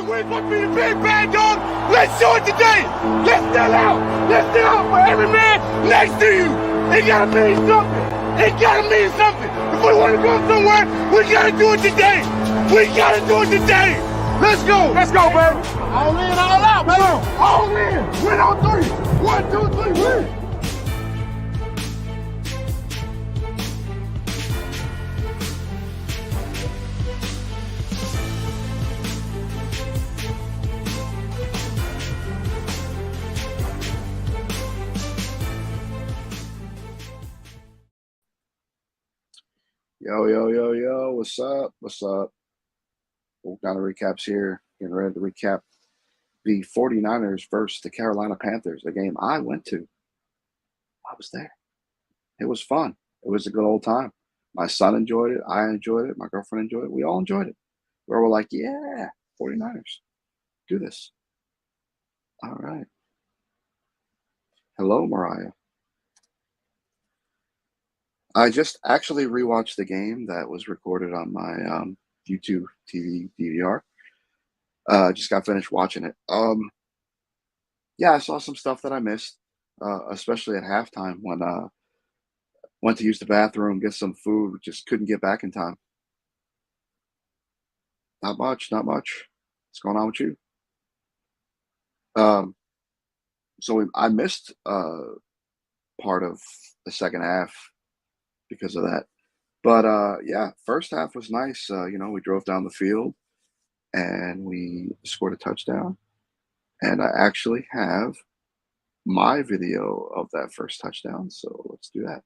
we're going to be the big bad dog. Let's do it today. Let's stand out. Let's stand out for every man next to you. It got to mean something. It got to mean something. If we want to go somewhere, we got to do it today. We got to do it today. Let's go. Let's go, baby. All in, all out, baby. All in. Win on three. 1, 2, 3, win. Yo, yo, yo, yo, what's up? What's up? All kind of recaps here. Getting ready to recap the 49ers versus the Carolina Panthers, a game I went to. I was there. It was fun. It was a good old time. My son enjoyed it. I enjoyed it. My girlfriend enjoyed it. We all enjoyed it. We were like, yeah, 49ers. Do this. All right. Hello, Mariah. I just actually rewatched the game that was recorded on my YouTube TV DVR. Just got finished watching it. Yeah, I saw some stuff that I missed, especially at halftime when went to use the bathroom, get some food, just couldn't get back in time. Not much, not much. What's going on with you? I missed part of the second half because of that. But yeah, first half was nice. We drove down the field and we scored a touchdown. And I actually have my video of that first touchdown. So let's do that.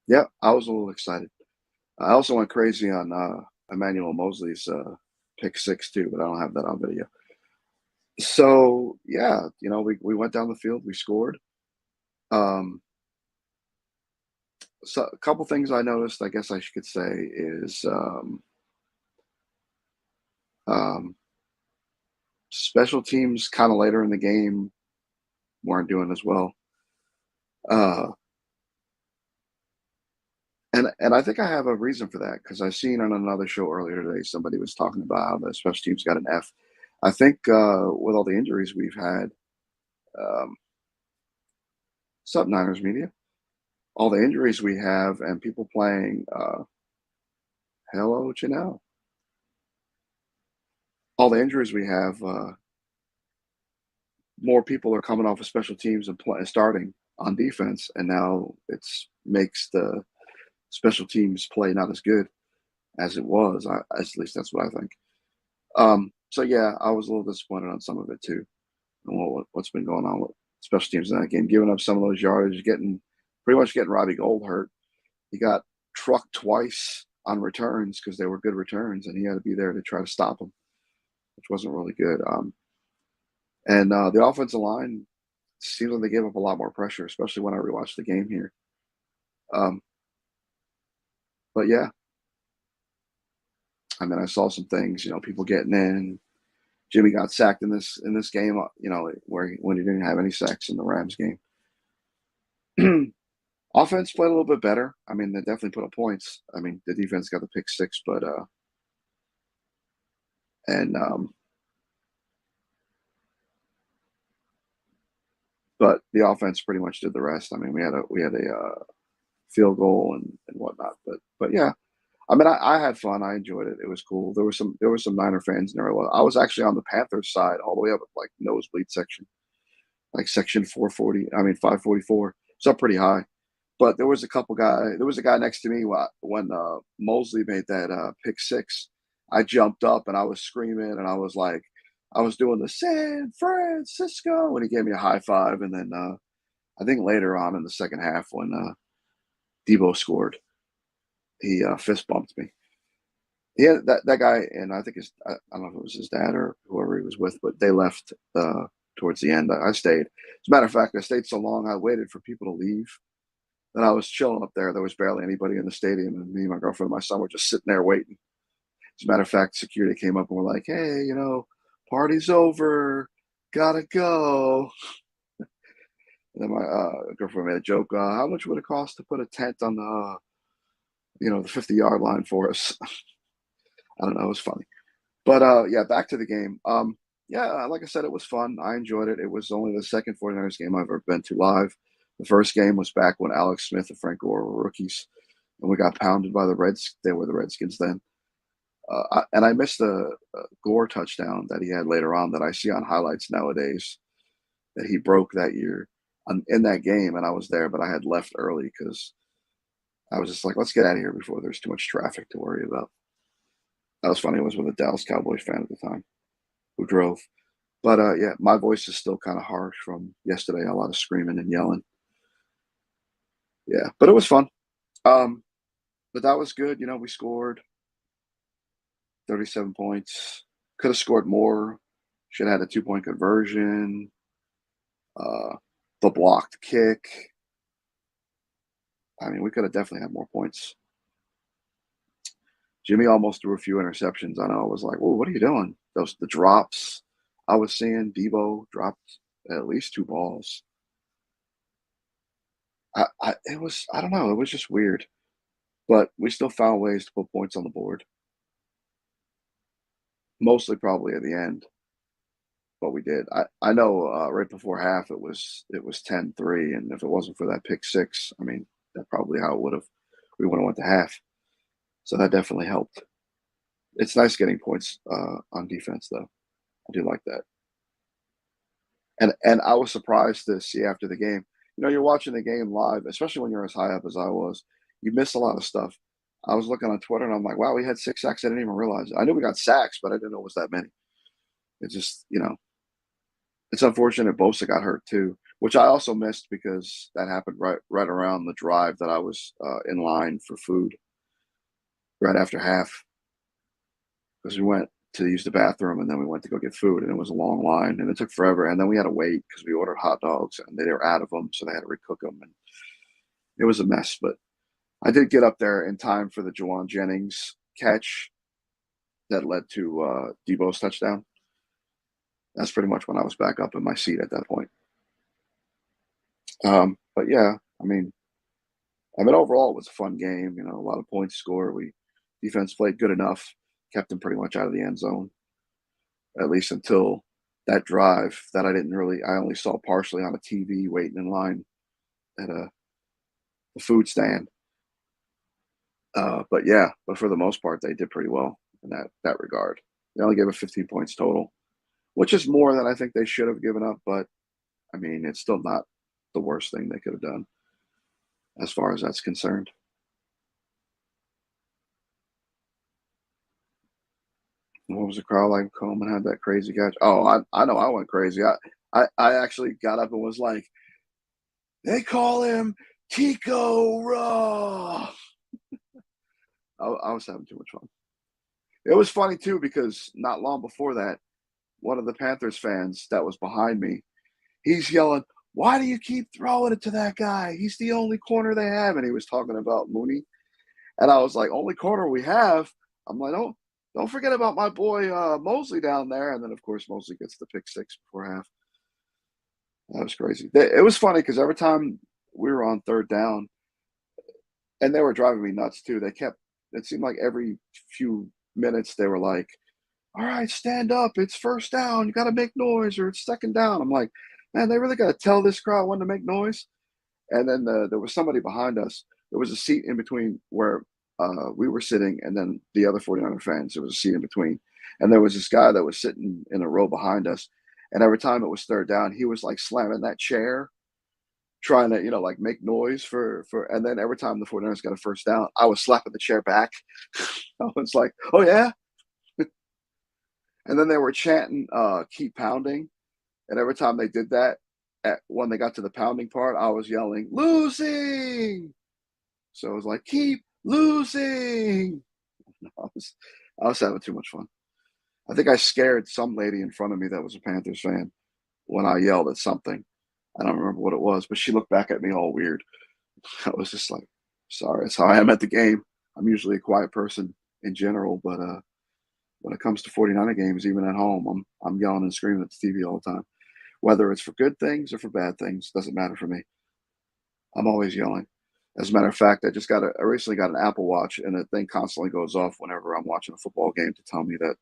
Yeah, I was a little excited. I also went crazy on Emmanuel Mosley's pick 6 too, but I don't have that on video. So yeah, we went down the field, we scored. So a couple things I noticed, I guess I could say, is special teams kind of later in the game weren't doing as well. And I think I have a reason for that, because I seen on another show earlier today somebody was talking about how the special teams got an F. I think with all the injuries we've had, sub Niners media, all the injuries we have, and people playing, hello, Janelle. All the injuries we have, more people are coming off of special teams and starting on defense, and now it's makes the special teams play not as good as it was. At least that's what I think. So yeah, I was a little disappointed on some of it too, and what's been going on with special teams in that game, giving up some of those yardage, pretty much getting Robbie Gould hurt. He got trucked twice on returns because they were good returns, and he had to be there to try to stop them, which wasn't really good. And the offensive line seems like they gave up a lot more pressure, especially when I rewatched the game here. But yeah, I mean, I saw some things, people getting in. Jimmy got sacked in this game, when he didn't have any sacks in the Rams game. Offense played a little bit better. I mean, they definitely put up points. I mean, the defense got the pick 6, but the offense pretty much did the rest. I mean, we had a field goal and whatnot, but yeah. I mean, I had fun. I enjoyed it. It was cool. There were some Niner fans in there. I was actually on the Panthers side, all the way up at like nosebleed section, like section 544. It's up pretty high. But there was a guy next to me when Mosley made that pick 6. I jumped up and I was screaming, and I was doing the San Francisco, and he gave me a high five. And then I think later on in the second half, when Debo scored, he fist bumped me. Yeah, that guy, and I think I don't know if it was his dad or whoever he was with, but they left towards the end. I stayed. As a matter of fact, I stayed so long I waited for people to leave, And I was chilling up there. There was barely anybody in the stadium, and me, my girlfriend, and my son were just sitting there waiting. As a matter of fact, security came up and were like, "Hey, party's over, gotta go." And then my girlfriend made a joke. How much would it cost to put a tent on the 50-yard line for us? I don't know. It was funny. But yeah, back to the game. Yeah, like I said, it was fun. I enjoyed it. It was only the second 49ers game I've ever been to live. The first game was back when Alex Smith and Frank Gore were rookies, and we got pounded by the Reds. They were the Redskins then. And I missed the Gore touchdown that he had later on that I see on highlights nowadays that he broke that year in that game, and I was there, but I had left early because I was just like, let's get out of here before there's too much traffic to worry about. That was funny. I was with a Dallas Cowboys fan at the time who drove. But yeah, my voice is still kind of harsh from yesterday. A lot of screaming and yelling. Yeah, but it was fun. But that was good. We scored 37 points. Could have scored more. Should have had a 2-point conversion. The blocked kick. I mean, we could have definitely had more points. Jimmy almost threw a few interceptions. I know. I was like, "Well, what are you doing?" The drops. I was seeing Debo dropped at least 2 balls. I don't know. It was just weird, but we still found ways to put points on the board. Mostly probably at the end, but we did. I know right before half it was 10-3, and if it wasn't for that pick six, I mean, that's probably how we would have went to half. So that definitely helped. It's nice getting points on defense, though. I do like that. And I was surprised to see after the game. You're watching the game live, especially when you're as high up as I was. You miss a lot of stuff. I was looking on Twitter and I'm like, wow, we had 6 sacks. I didn't even realize it. I knew we got sacks, but I didn't know it was that many. It's just, it's unfortunate Bosa got hurt too, which I also missed because that happened right around the drive that I was in line for food right after half. Because we went to use the bathroom and then we went to go get food and it was a long line and it took forever. And then we had to wait because we ordered hot dogs and they were out of them. So they had to recook them. And it was a mess, but I did get up there in time for the Jawan Jennings catch that led to Debo's touchdown. That's pretty much when I was back up in my seat at that point. But yeah, I mean, overall it was a fun game. A lot of points scored. Defense played good enough, kept them pretty much out of the end zone, at least until that drive that I only saw partially on a TV waiting in line at the food stand. But for the most part, they did pretty well in that regard. They only gave us 15 points total, which is more than I think they should have given up. But I mean, it's still not the worst thing they could have done as far as that's concerned. What was the crowd like? Coleman had that crazy catch. Oh, I know I went crazy. I actually got up and was like, they call him Tico Raw. I was having too much fun. It was funny too because not long before that, one of the Panthers fans that was behind me, he's yelling, "Why do you keep throwing it to that guy? He's the only corner they have." And he was talking about Mooney. And I was like, only corner we have? I'm like, don't forget about my boy Mosley down there. And then, of course, Mosley gets the pick six before half. That was crazy. It was funny because every time we were on third down, and they were driving me nuts too, it seemed like every few minutes they were like, all right, stand up. It's first down. You got to make noise or it's second down. I'm like, man, they really got to tell this crowd when to make noise. And then there was somebody behind us. There was a seat in between where we were sitting and then the other 49er fans. There was a seat in between. And there was this guy that was sitting in a row behind us. And every time it was third down, he was like slamming that chair, trying to, like make noise and then every time the 49ers got a first down, I was slapping the chair back. I was like, oh yeah. And then they were chanting, keep pounding. And every time they did that, when they got to the pounding part, I was yelling, losing. So it was like, keep losing. I was having too much fun. I think I scared some lady in front of me that was a Panthers fan when I yelled at something. I don't remember what it was, but she looked back at me all weird. I was just like, sorry, that's how I am at the game. I'm usually a quiet person in general, but when it comes to 49er games, even at home, I'm yelling and screaming at the TV all the time. Whether it's for good things or for bad things, doesn't matter for me. I'm always yelling. As a matter of fact, I recently got an Apple Watch, and the thing constantly goes off whenever I'm watching a football game to tell me that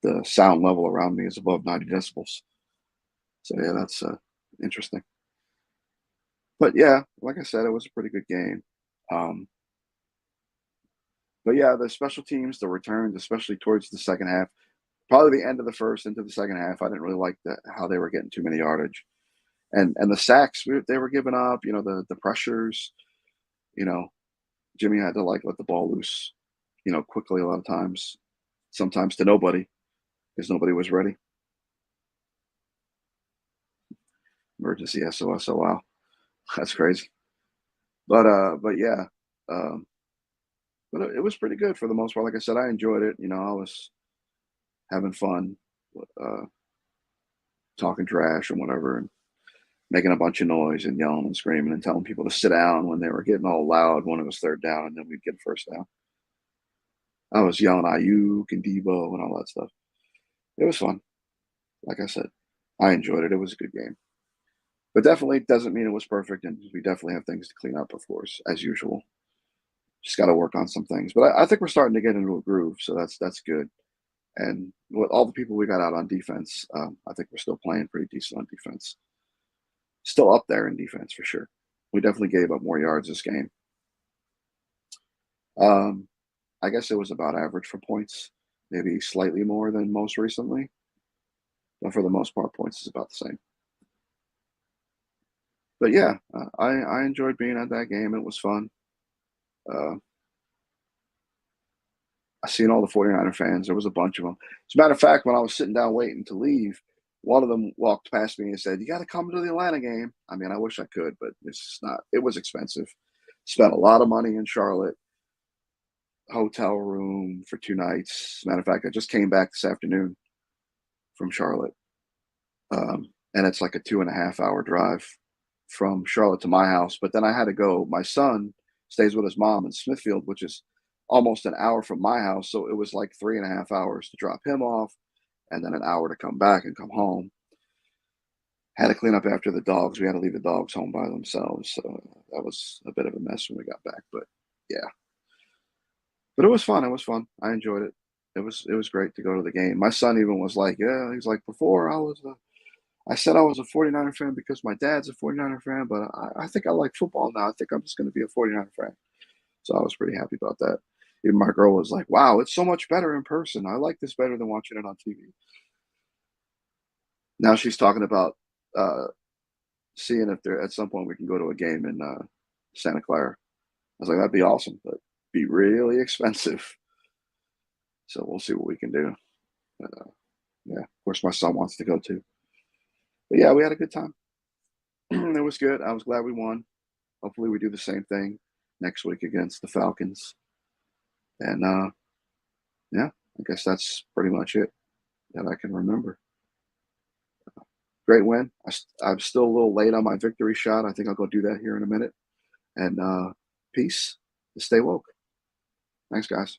the sound level around me is above 90 decibels. So yeah, that's interesting. But yeah, like I said, it was a pretty good game. Um, but yeah, the special teams, the returns, especially towards the second half, probably the end of the first into the second half, I didn't really like how they were getting too many yardage, and the sacks they were giving up. The pressures. You know, Jimmy had to like let the ball loose. Quickly a lot of times, sometimes to nobody because nobody was ready. Emergency SOS. Oh wow, that's crazy. But yeah, um, but it was pretty good for the most part. Like I said, I enjoyed it. I was having fun, uh, talking trash and whatever, and making a bunch of noise and yelling and screaming and telling people to sit down when they were getting all loud when it was third down, and then we'd get first down. I was yelling Ayuk and Debo and all that stuff. It was fun. Like I said, I enjoyed it. It was a good game. But definitely doesn't mean it was perfect, and we definitely have things to clean up, of course, as usual. Just got to work on some things. But I think we're starting to get into a groove, so that's good. And with all the people we got out on defense, I think we're still playing pretty decent on defense. Still up there in defense for sure. We definitely gave up more yards this game. Um, I guess it was about average for points, maybe slightly more than most recently, but for the most part, points is about the same. But yeah, I enjoyed being at that game. It was fun. Uh, I seen all the 49er fans. There was a bunch of them. As a matter of fact, when I was sitting down waiting to leave, one of them walked past me and said, "You got to come to the Atlanta game." I mean, I wish I could, but it's just not. It was expensive. Spent a lot of money in Charlotte, hotel room for 2 nights. As a matter of fact, I just came back this afternoon from Charlotte, and it's like a 2.5 hour drive from Charlotte to my house. But then I had to go. My son stays with his mom in Smithfield, which is almost an hour from my house. So it was like 3.5 hours to drop him off and then an hour to come back and come home. Had to clean up after the dogs. We had to leave the dogs home by themselves. So that was a bit of a mess when we got back. But yeah, but it was fun. It was fun. I enjoyed it. It was great to go to the game. My son even was like, yeah, he's like, before I said I was a 49er fan because my dad's a 49er fan, but I think I like football now. I think I'm just going to be a 49er fan. So I was pretty happy about that. Even my girl was like, wow, it's so much better in person. I like this better than watching it on TV. Now she's talking about uh, seeing if there at some point we can go to a game in Santa Clara. I was like, that'd be awesome, but be really expensive. So we'll see what we can do. But, yeah, of course, my son wants to go too. But yeah, we had a good time. It was good. I was glad we won. Hopefully, we do the same thing next week against the Falcons. And yeah, I guess that's pretty much it that I can remember. Great win. I'm still a little late on my victory shot. I think I'll go do that here in a minute. And peace. Stay woke. Thanks, guys.